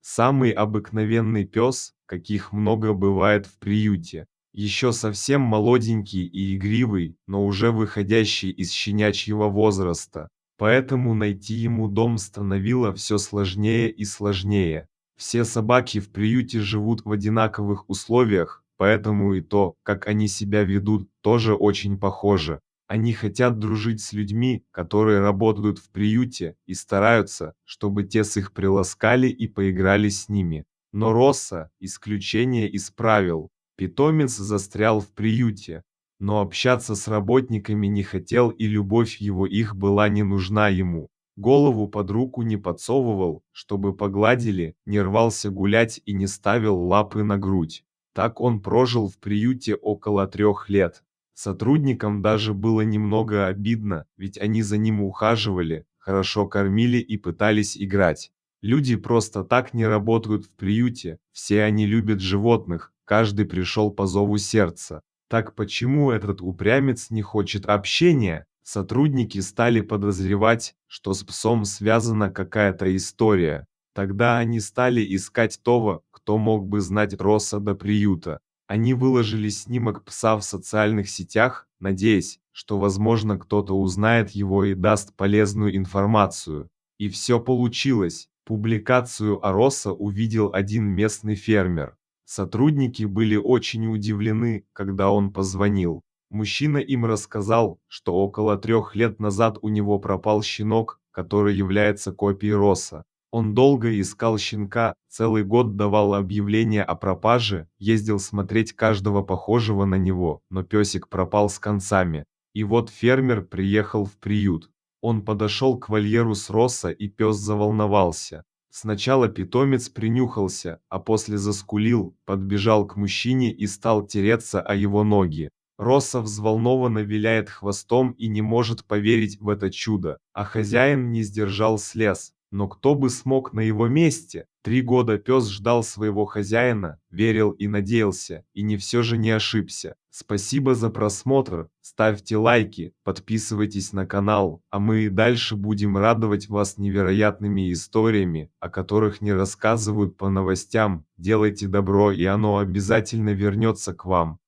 Самый обыкновенный пес, каких много бывает в приюте. Еще совсем молоденький и игривый, но уже выходящий из щенячьего возраста. Поэтому найти ему дом становилось все сложнее и сложнее. Все собаки в приюте живут в одинаковых условиях, поэтому и то, как они себя ведут, тоже очень похоже. Они хотят дружить с людьми, которые работают в приюте, и стараются, чтобы те с их приласкали и поиграли с ними. Но Росса– исключение из правил. Питомец застрял в приюте, но общаться с работниками не хотел, и любовь его их была не нужна ему. Голову под руку не подсовывал, чтобы погладили, не рвался гулять и не ставил лапы на грудь. Так он прожил в приюте около 3 лет. Сотрудникам даже было немного обидно, ведь они за ним ухаживали, хорошо кормили и пытались играть. Люди просто так не работают в приюте, все они любят животных, каждый пришел по зову сердца. Так почему этот упрямец не хочет общения? Сотрудники стали подозревать, что с псом связана какая-то история. Тогда они стали искать того, кто мог бы знать Росса до приюта. Они выложили снимок пса в социальных сетях, надеясь, что, возможно, кто-то узнает его и даст полезную информацию. И все получилось. Публикацию о Росса увидел один местный фермер. Сотрудники были очень удивлены, когда он позвонил. Мужчина им рассказал, что около 3 лет назад у него пропал щенок, который является копией Росса. Он долго искал щенка, целый год давал объявления о пропаже, ездил смотреть каждого похожего на него, но песик пропал с концами. И вот фермер приехал в приют. Он подошел к вольеру с Росса, и пес заволновался. Сначала питомец принюхался, а после заскулил, подбежал к мужчине и стал тереться о его ноги. Росса взволнованно виляет хвостом и не может поверить в это чудо, а хозяин не сдержал слез. Но кто бы смог на его месте? 3 года пес ждал своего хозяина, верил и надеялся, и не все же не ошибся. Спасибо за просмотр, ставьте лайки, подписывайтесь на канал, а мы и дальше будем радовать вас невероятными историями, о которых не рассказывают по новостям. Делайте добро, и оно обязательно вернется к вам.